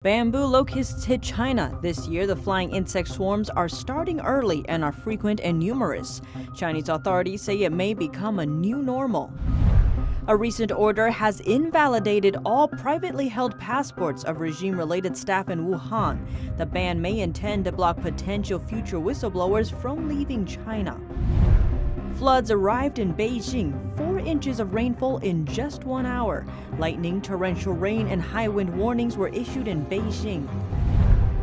Bamboo locusts hit China. This year, the flying insect swarms are starting early and are frequent and numerous. Chinese authorities say it may become a new normal. A recent order has invalidated all privately held passports of regime-related staff in Wuhan. The ban may intend to block potential future whistleblowers from leaving China. Floods arrived in Beijing, 4 inches of rainfall in just 1 hour. Lightning, torrential rain, and high wind warnings were issued in Beijing.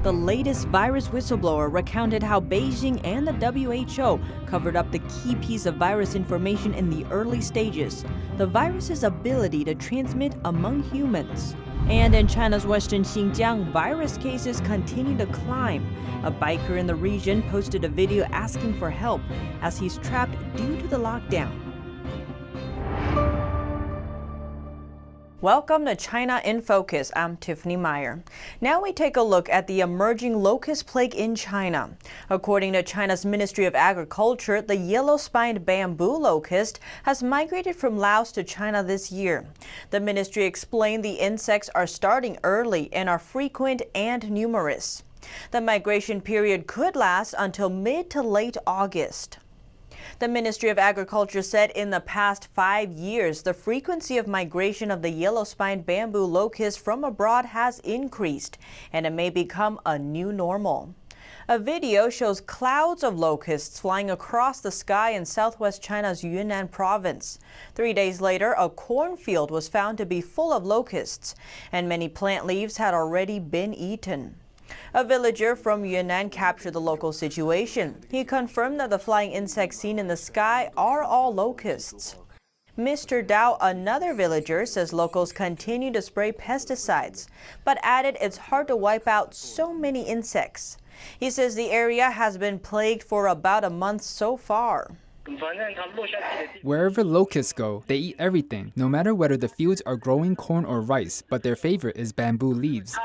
The latest virus whistleblower recounted how Beijing and the WHO covered up the key piece of virus information in the early stages, the virus's ability to transmit among humans. And in China's western Xinjiang, virus cases continue to climb. A biker in the region posted a video asking for help as he's trapped due to the lockdown. Welcome to China in Focus. I'm Tiffany Meyer. Now we take a look at the emerging locust plague in China. According to China's Ministry of Agriculture, the yellow-spined bamboo locust has migrated from Laos to China this year. The ministry explained the insects are starting early and are frequent and numerous. The migration period could last until mid to late August. The Ministry of Agriculture said in the past 5 years, the frequency of migration of the yellow-spined bamboo locust from abroad has increased, and it may become a new normal. A video shows clouds of locusts flying across the sky in southwest China's Yunnan province. 3 days later, a cornfield was found to be full of locusts, and many plant leaves had already been eaten. A villager from Yunnan captured the local situation. He confirmed that the flying insects seen in the sky are all locusts. Mr. Dao, another villager, says locals continue to spray pesticides, but added it's hard to wipe out so many insects. He says the area has been plagued for about a month so far. Wherever locusts go, they eat everything, no matter whether the fields are growing corn or rice, but their favorite is bamboo leaves.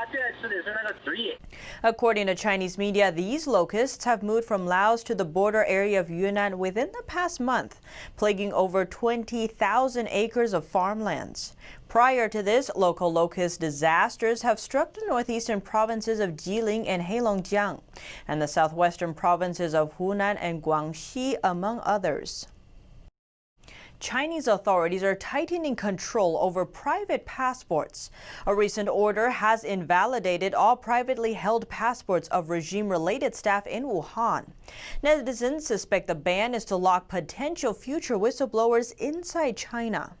According to Chinese media, these locusts have moved from Laos to the border area of Yunnan within the past month, plaguing over 20,000 acres of farmlands. Prior to this, local locust disasters have struck the northeastern provinces of Jilin and Heilongjiang, and the southwestern provinces of Hunan and Guangxi, among others. Chinese authorities are tightening control over private passports. A recent order has invalidated all privately held passports of regime-related staff in Wuhan. Netizens suspect the ban is to lock potential future whistleblowers inside China.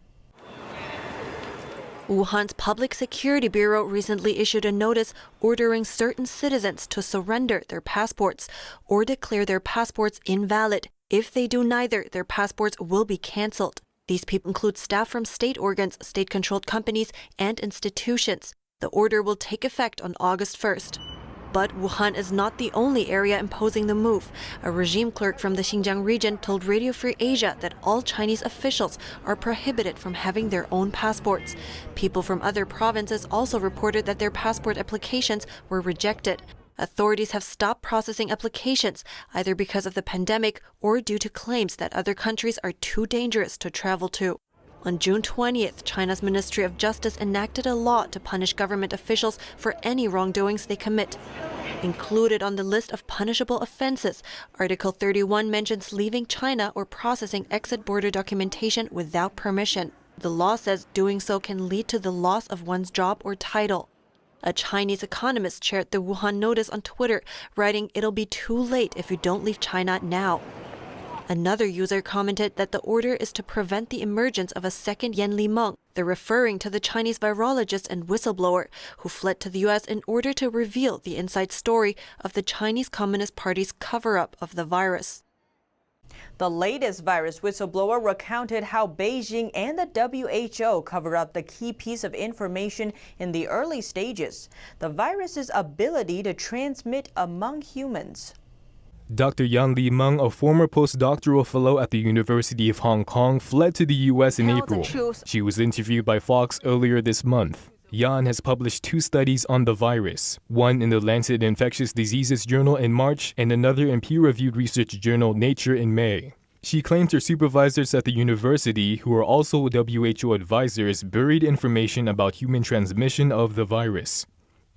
Wuhan's Public Security Bureau recently issued a notice ordering certain citizens to surrender their passports or declare their passports invalid. If they do neither, their passports will be cancelled. These people include staff from state organs, state-controlled companies, and institutions. The order will take effect on August 1st. But Wuhan is not the only area imposing the move. A regime clerk from the Xinjiang region told Radio Free Asia that all Chinese officials are prohibited from having their own passports. People from other provinces also reported that their passport applications were rejected. Authorities have stopped processing applications, either because of the pandemic or due to claims that other countries are too dangerous to travel to. On June 20th, China's Ministry of Justice enacted a law to punish government officials for any wrongdoings they commit. Included on the list of punishable offenses, Article 31 mentions leaving China or processing exit border documentation without permission. The law says doing so can lead to the loss of one's job or title. A Chinese economist shared the Wuhan notice on Twitter, writing, "It'll be too late if you don't leave China now." Another user commented that the order is to prevent the emergence of a second Yan Limeng. They're referring to the Chinese virologist and whistleblower who fled to the U.S. in order to reveal the inside story of the Chinese Communist Party's cover-up of the virus. The latest virus whistleblower recounted how Beijing and the WHO covered up the key piece of information in the early stages, the virus's ability to transmit among humans. Dr. Yangtze River, a former postdoctoral fellow at the University of Hong Kong, fled to the U.S. in April. She was interviewed by Fox earlier this month. Yan has published 2 studies on the virus, one in the Lancet Infectious Diseases journal in March and another in peer-reviewed research journal Nature in May. She claims her supervisors at the university, who are also WHO advisors, buried information about human transmission of the virus.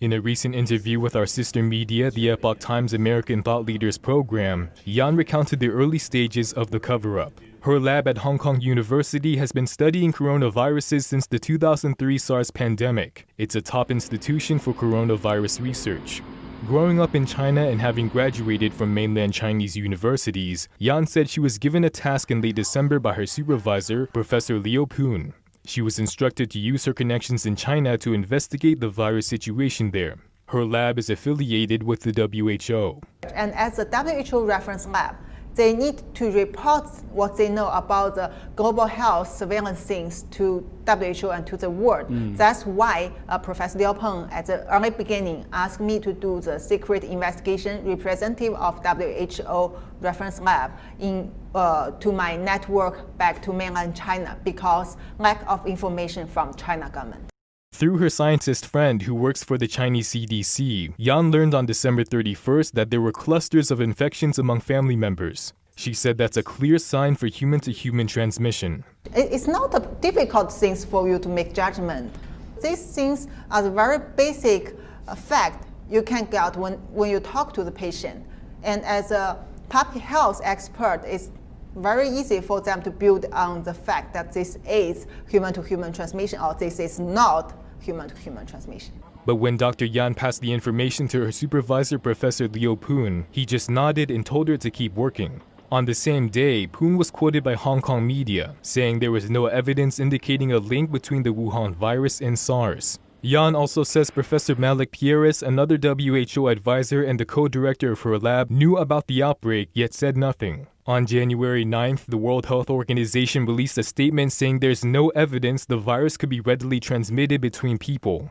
In a recent interview with our sister media, the Epoch Times American Thought Leaders program, Yan recounted the early stages of the cover-up. Her lab at Hong Kong University has been studying coronaviruses since the 2003 SARS pandemic. It's a top institution for coronavirus research. Growing up in China and having graduated from mainland Chinese universities, Yan said she was given a task in late December by her supervisor, Professor Liu Poon. She was instructed to use her connections in China to investigate the virus situation there. Her lab is affiliated with the WHO. And as a WHO reference lab, they need to report what they know about the global health surveillance things to WHO and to the world. That's why Professor Liu Peng at the early beginning asked me to do the secret investigation representative of WHO reference lab to my network back to mainland China because lack of information from China government. Through her scientist friend who works for the Chinese CDC, Yan learned on December 31st that there were clusters of infections among family members. She said that's a clear sign for human-to-human transmission. It's not a difficult thing for you to make judgment. These things are the very basic fact you can get when you talk to the patient. And as a public health expert, it's very easy for them to build on the fact that this is human-to-human transmission or this is not human-to-human transmission. But when Dr. Yan passed the information to her supervisor, Professor Liu Poon, he just nodded and told her to keep working. On the same day, Poon was quoted by Hong Kong media, saying there was no evidence indicating a link between the Wuhan virus and SARS. Yan also says Professor Malik Pieris, another WHO advisor and the co-director of her lab, knew about the outbreak yet said nothing. On January 9th, the World Health Organization released a statement saying there's no evidence the virus could be readily transmitted between people.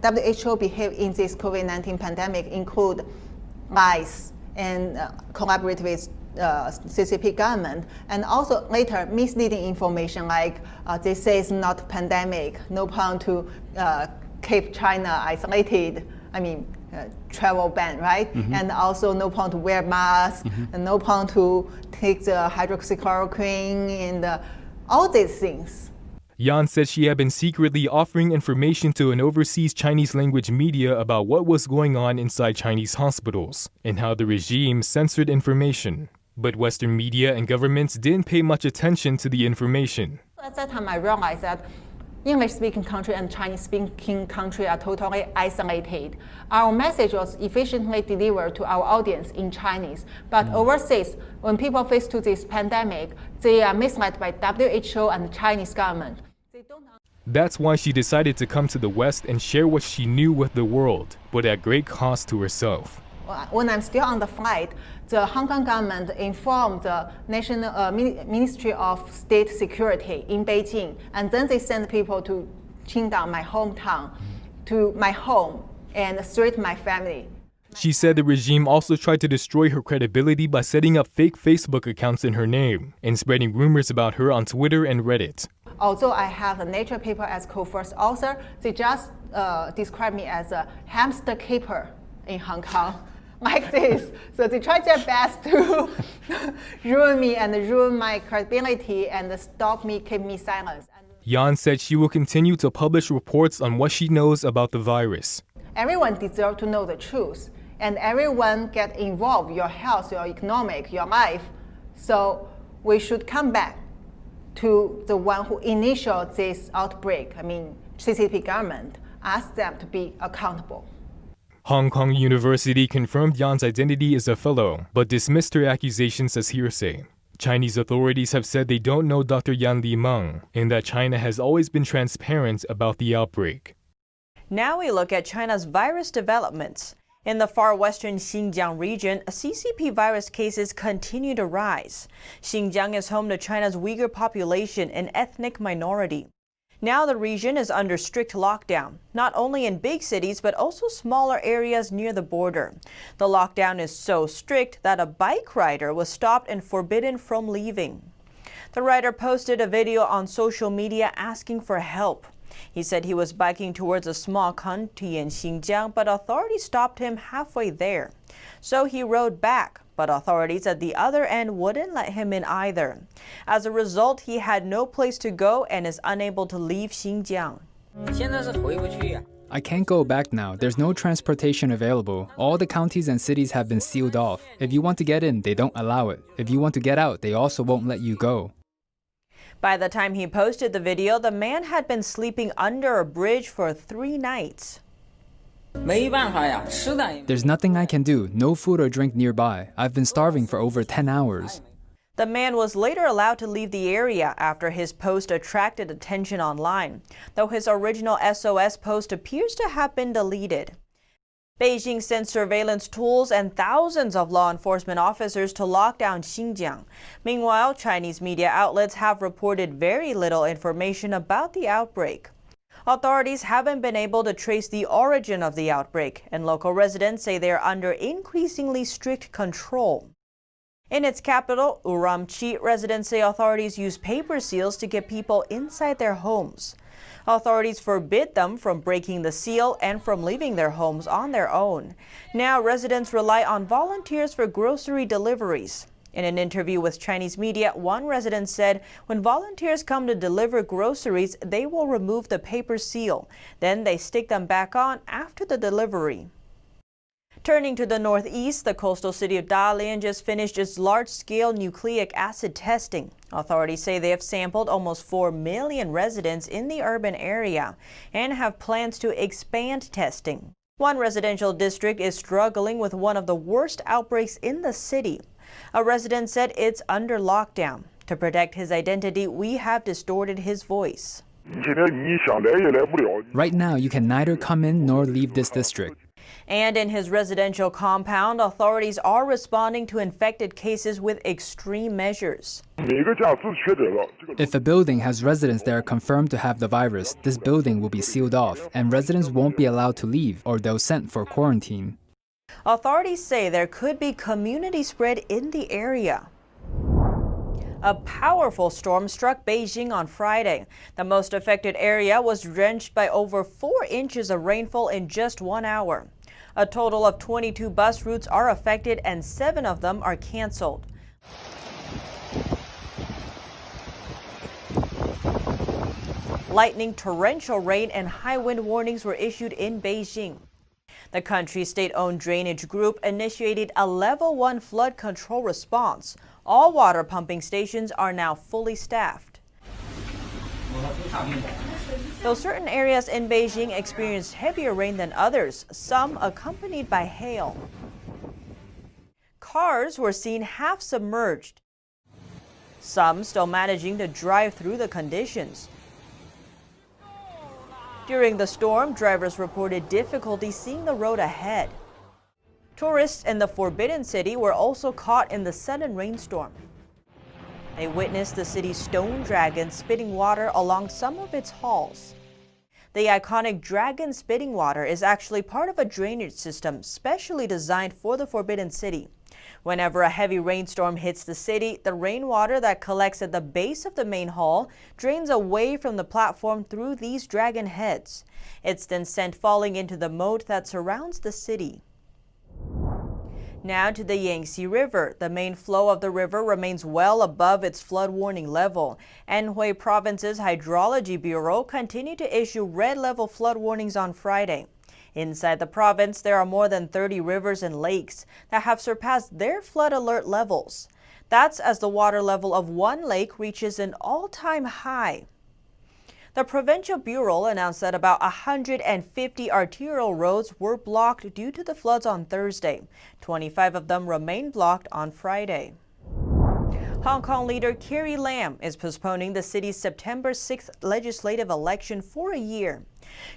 WHO behavior in this COVID-19 pandemic include lies and collaborate with CCP government, and also later misleading information like they say it's not pandemic, no point to keep China isolated, travel ban, right? And also no point to wear masks, and no point to take the hydroxychloroquine and all these things. Yan said she had been secretly offering information to an overseas Chinese language media about what was going on inside Chinese hospitals and how the regime censored information. But Western media and governments didn't pay much attention to the information. At that time, I realized that English-speaking country and Chinese-speaking country are totally isolated. Our message was efficiently delivered to our audience in Chinese. But overseas, when people face to this pandemic, they are misled by WHO and the Chinese government. That's why she decided to come to the West and share what she knew with the world, but at great cost to herself. When I'm still on the flight, the Hong Kong government informed the National Ministry of State Security in Beijing, and then they sent people to Xinjiang, my hometown, to my home and threaten my family. She said the regime also tried to destroy her credibility by setting up fake Facebook accounts in her name and spreading rumors about her on Twitter and Reddit. Although I have a Nature paper as co-first author, they just describe me as a hamster keeper in Hong Kong. Like this. So they tried their best to ruin me and ruin my credibility and stop me, keep me silent. Yan said she will continue to publish reports on what she knows about the virus. Everyone deserves to know the truth, and everyone get involved, your health, your economic, your life. So we should come back to the one who initiated this outbreak, CCP government, ask them to be accountable. Hong Kong University confirmed Yan's identity as a fellow, but dismissed her accusations as hearsay. Chinese authorities have said they don't know Dr. Yan Limeng, and that China has always been transparent about the outbreak. Now we look at China's virus developments. In the far western Xinjiang region, CCP virus cases continue to rise. Xinjiang is home to China's Uyghur population, an ethnic minority. Now the region is under strict lockdown, not only in big cities but also smaller areas near the border. The lockdown is so strict that a bike rider was stopped and forbidden from leaving. The rider posted a video on social media asking for help. He said he was biking towards a small county in Xinjiang, but authorities stopped him halfway there. So he rode back, but authorities at the other end wouldn't let him in either. As a result, he had no place to go and is unable to leave Xinjiang. I can't go back now. There's no transportation available. All the counties and cities have been sealed off. If you want to get in, they don't allow it. If you want to get out, they also won't let you go. By the time he posted the video, the man had been sleeping under a bridge for 3 nights. There's nothing I can do. No food or drink nearby. I've been starving for over 10 hours. The man was later allowed to leave the area after his post attracted attention online, though his original SOS post appears to have been deleted. Beijing sent surveillance tools and thousands of law enforcement officers to lock down Xinjiang. Meanwhile, Chinese media outlets have reported very little information about the outbreak. Authorities haven't been able to trace the origin of the outbreak, and local residents say they are under increasingly strict control. In its capital, Urumqi, residents say authorities use paper seals to get people inside their homes. Authorities forbid them from breaking the seal and from leaving their homes on their own. Now, residents rely on volunteers for grocery deliveries. In an interview with Chinese media, one resident said when volunteers come to deliver groceries, they will remove the paper seal. Then they stick them back on after the delivery. Turning to the northeast, the coastal city of Dalian just finished its large-scale nucleic acid testing. Authorities say they have sampled almost 4 million residents in the urban area and have plans to expand testing. One residential district is struggling with one of the worst outbreaks in the city. A resident said it's under lockdown. To protect his identity, we have distorted his voice. Right now, you can neither come in nor leave this district. And in his residential compound, authorities are responding to infected cases with extreme measures. If a building has residents that are confirmed to have the virus, this building will be sealed off, and residents won't be allowed to leave, or they'll sent for quarantine. Authorities say there could be community spread in the area. A powerful storm struck Beijing on Friday. The most affected area was drenched by over 4 inches of rainfall in just 1 hour. A total of 22 bus routes are affected and 7 of them are canceled. Lightning, torrential rain, and high wind warnings were issued in Beijing. The country's state-owned drainage group initiated a level 1 flood control response. All water pumping stations are now fully staffed. Though certain areas in Beijing experienced heavier rain than others, some accompanied by hail. Cars were seen half submerged, some still managing to drive through the conditions. During the storm, drivers reported difficulty seeing the road ahead. Tourists in the Forbidden City were also caught in the sudden rainstorm. They witnessed the city's stone dragon spitting water along some of its halls. The iconic dragon spitting water is actually part of a drainage system specially designed for the Forbidden City. Whenever a heavy rainstorm hits the city, the rainwater that collects at the base of the main hall drains away from the platform through these dragon heads. It's then sent falling into the moat that surrounds the city. Now to the Yangtze River. The main flow of the river remains well above its flood warning level. Anhui Province's Hydrology Bureau continued to issue red-level flood warnings on Friday. Inside the province, there are more than 30 rivers and lakes that have surpassed their flood alert levels. That's as the water level of one lake reaches an all-time high. The Provincial Bureau announced that about 150 arterial roads were blocked due to the floods on Thursday. 25 of them remain blocked on Friday. Hong Kong leader Carrie Lam is postponing the city's September 6th legislative election for a year.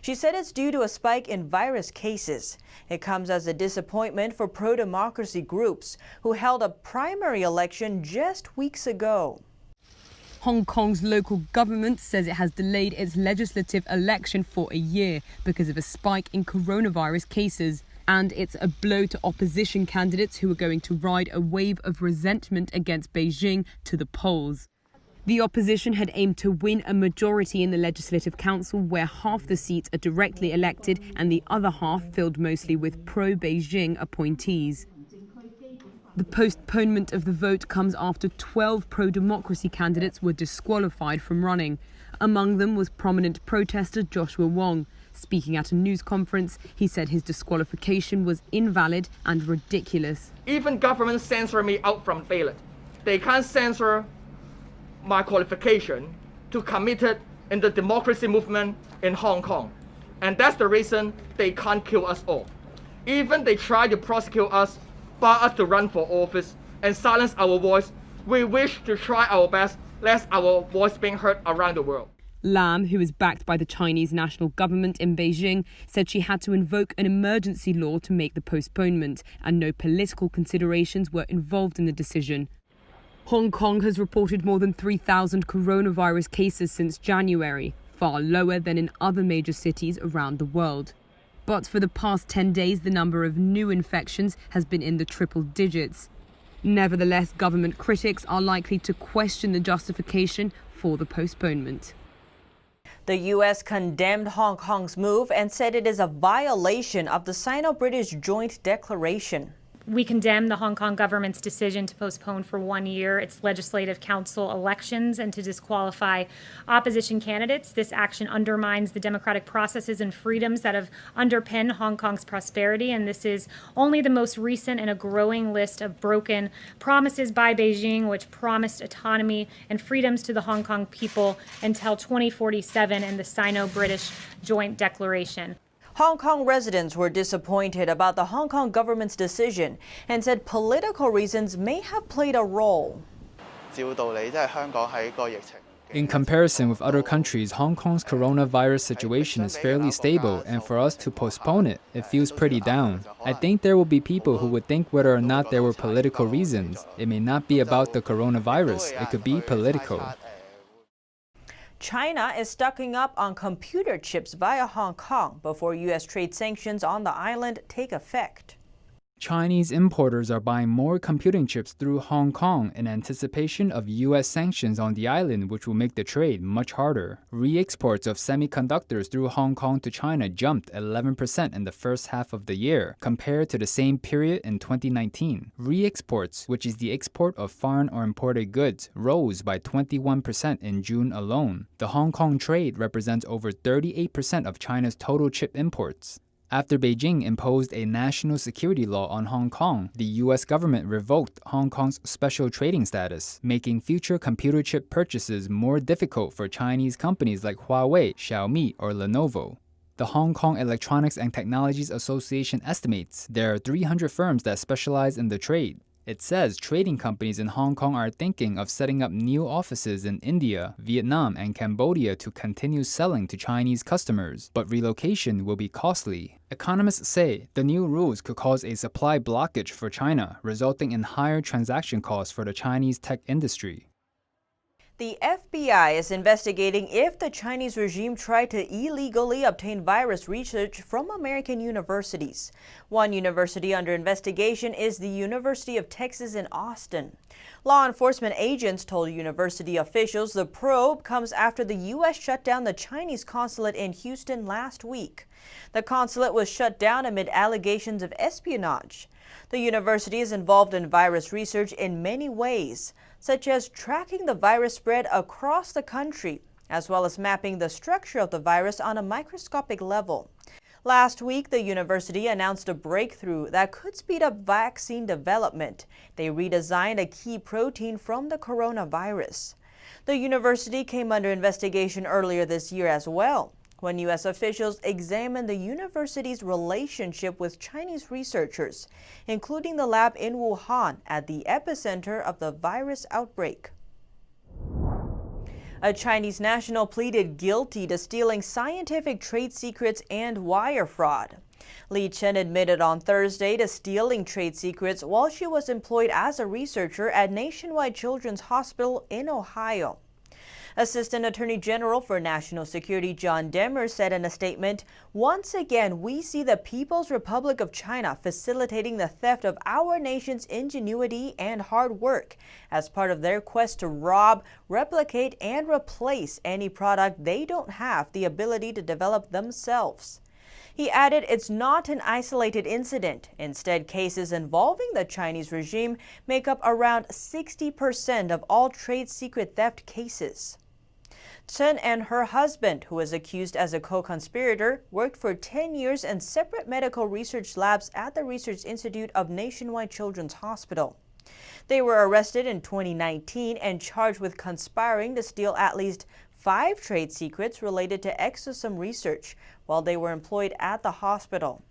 She said it's due to a spike in virus cases. It comes as a disappointment for pro-democracy groups who held a primary election just weeks ago. Hong Kong's local government says it has delayed its legislative election for a year because of a spike in coronavirus cases. And it's a blow to opposition candidates who are going to ride a wave of resentment against Beijing to the polls. The opposition had aimed to win a majority in the Legislative Council, where half the seats are directly elected and the other half filled mostly with pro-Beijing appointees. The postponement of the vote comes after 12 pro-democracy candidates were disqualified from running. Among them was prominent protester Joshua Wong. Speaking at a news conference, he said his disqualification was invalid and ridiculous. Even government censor me out from ballot. They can't censor my qualification to committed in the democracy movement in Hong Kong. And that's the reason they can't kill us all. Even they try to prosecute us, bar us to run for office, and silence our voice, we wish to try our best, lest our voice being heard around the world. Lam, who is backed by the Chinese national government in Beijing, said she had to invoke an emergency law to make the postponement, and no political considerations were involved in the decision. Hong Kong has reported more than 3,000 coronavirus cases since January, far lower than in other major cities around the world. But for the past 10 days, the number of new infections has been in the triple digits. Nevertheless, government critics are likely to question the justification for the postponement. The U.S. condemned Hong Kong's move and said it is a violation of the Sino-British Joint Declaration. We condemn the Hong Kong government's decision to postpone for 1 year its legislative council elections and to disqualify opposition candidates. This action undermines the democratic processes and freedoms that have underpinned Hong Kong's prosperity, and this is only the most recent in a growing list of broken promises by Beijing, which promised autonomy and freedoms to the Hong Kong people until 2047 in the Sino-British Joint Declaration. Hong Kong residents were disappointed about the Hong Kong government's decision and said political reasons may have played a role. In comparison with other countries, Hong Kong's coronavirus situation is fairly stable, and for us to postpone it, it feels pretty down. I think there will be people who would think whether or not there were political reasons. It may not be about the coronavirus, it could be political. China is stocking up on computer chips via Hong Kong before U.S. trade sanctions on the island take effect. Chinese importers are buying more computing chips through Hong Kong in anticipation of U.S. sanctions on the island, which will make the trade much harder. Re-exports of semiconductors through Hong Kong to China jumped 11% in the first half of the year, compared to the same period in 2019. Re-exports, which is the export of foreign or imported goods, rose by 21% in June alone. The Hong Kong trade represents over 38% of China's total chip imports. After Beijing imposed a national security law on Hong Kong, the U.S. government revoked Hong Kong's special trading status, making future computer chip purchases more difficult for Chinese companies like Huawei, Xiaomi, or Lenovo. The Hong Kong Electronics and Technologies Association estimates there are 300 firms that specialize in the trade. It says trading companies in Hong Kong are thinking of setting up new offices in India, Vietnam, and Cambodia to continue selling to Chinese customers, but relocation will be costly. Economists say the new rules could cause a supply blockage for China, resulting in higher transaction costs for the Chinese tech industry. The FBI is investigating if the Chinese regime tried to illegally obtain virus research from American universities. One university under investigation is the University of Texas in Austin. Law enforcement agents told university officials the probe comes after the U.S. shut down the Chinese consulate in Houston last week. The consulate was shut down amid allegations of espionage. The university is involved in virus research in many ways, such as tracking the virus spread across the country, as well as mapping the structure of the virus on a microscopic level. Last week, the university announced a breakthrough that could speed up vaccine development. They redesigned a key protein from the coronavirus. The university came under investigation earlier this year as well, when U.S. officials examined the university's relationship with Chinese researchers, including the lab in Wuhan at the epicenter of the virus outbreak. A Chinese national pleaded guilty to stealing scientific trade secrets and wire fraud. Li Chen admitted on Thursday to stealing trade secrets while she was employed as a researcher at Nationwide Children's Hospital in Ohio. Assistant Attorney General for National Security John Demers said in a statement, "Once again, we see the People's Republic of China facilitating the theft of our nation's ingenuity and hard work as part of their quest to rob, replicate, and replace any product they don't have the ability to develop themselves." He added it's not an isolated incident. Instead, cases involving the Chinese regime make up around 60% of all trade secret theft cases. Chen and her husband, who was accused as a co-conspirator, worked for 10 years in separate medical research labs at the Research Institute of Nationwide Children's Hospital. They were arrested in 2019 and charged with conspiring to steal at least 5 trade secrets related to exosome research while they were employed at the hospital.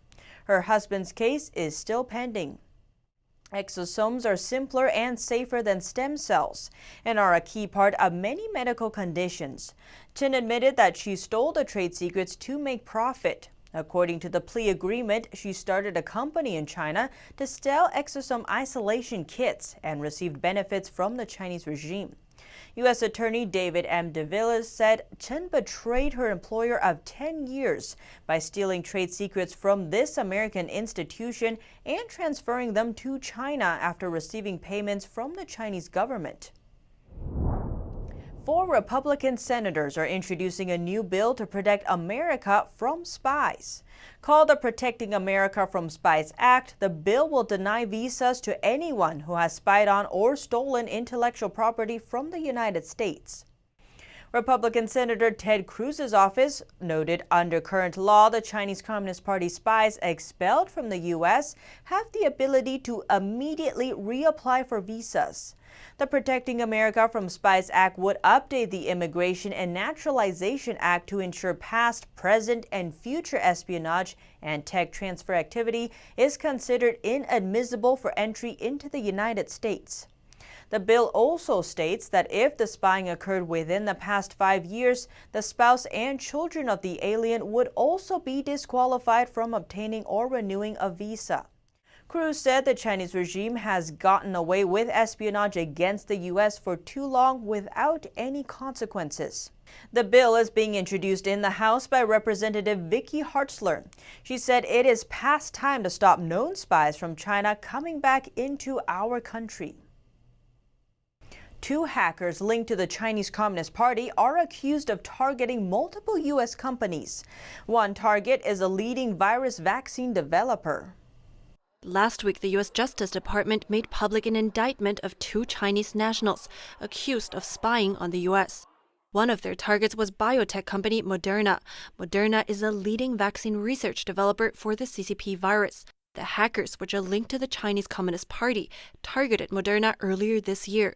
Her husband's case is still pending. Exosomes are simpler and safer than stem cells and are a key part of many medical conditions. Chen admitted that she stole the trade secrets to make profit. According to the plea agreement, she started a company in China to sell exosome isolation kits and received benefits from the Chinese regime. U.S. Attorney David M. DeVillis said Chen betrayed her employer of 10 years by stealing trade secrets from this American institution and transferring them to China after receiving payments from the Chinese government. 4 Republican senators are introducing a new bill to protect America from spies. Called the Protecting America from Spies Act, the bill will deny visas to anyone who has spied on or stolen intellectual property from the United States. Republican Senator Ted Cruz's office noted under current law, the Chinese Communist Party spies expelled from the U.S. have the ability to immediately reapply for visas. The Protecting America from Spies Act would update the Immigration and Naturalization Act to ensure past, present, and future espionage and tech transfer activity is considered inadmissible for entry into the United States. The bill also states that if the spying occurred within the past 5 years, the spouse and children of the alien would also be disqualified from obtaining or renewing a visa. Cruz said the Chinese regime has gotten away with espionage against the U.S. for too long without any consequences. The bill is being introduced in the House by Representative Vicky Hartzler. She said it is past time to stop known spies from China coming back into our country. 2 hackers linked to the Chinese Communist Party are accused of targeting multiple U.S. companies. One target is a leading virus vaccine developer. Last week, the U.S. Justice Department made public an indictment of 2 Chinese nationals accused of spying on the U.S. One of their targets was biotech company Moderna. Moderna is a leading vaccine research developer for the CCP virus. The hackers, which are linked to the Chinese Communist Party, targeted Moderna earlier this year.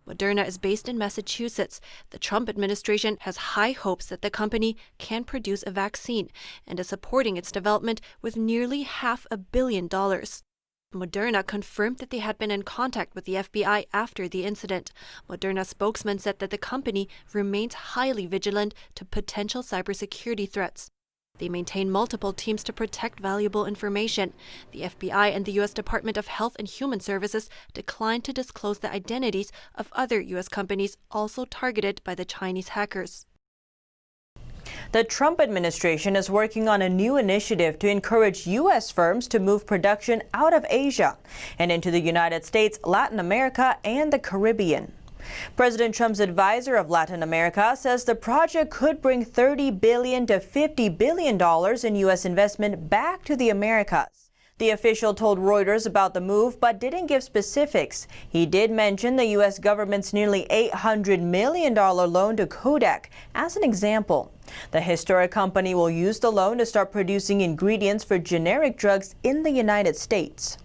Moderna is based in Massachusetts. The Trump administration has high hopes that the company can produce a vaccine and is supporting its development with nearly $500 million. Moderna confirmed that they had been in contact with the FBI after the incident. Moderna's spokesman said that the company remains highly vigilant to potential cybersecurity threats. They maintain multiple teams to protect valuable information. The FBI and the U.S. Department of Health and Human Services declined to disclose the identities of other U.S. companies also targeted by the Chinese hackers. The Trump administration is working on a new initiative to encourage U.S. firms to move production out of Asia and into the United States, Latin America, and the Caribbean. President Trump's advisor of Latin America says the project could bring $30 billion to $50 billion in U.S. investment back to the Americas. The official told Reuters about the move but didn't give specifics. He did mention the U.S. government's nearly $800 million loan to Kodak as an example. The historic company will use the loan to start producing ingredients for generic drugs in the United States.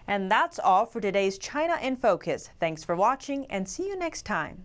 And that's all for today's China in Focus. Thanks for watching and see you next time.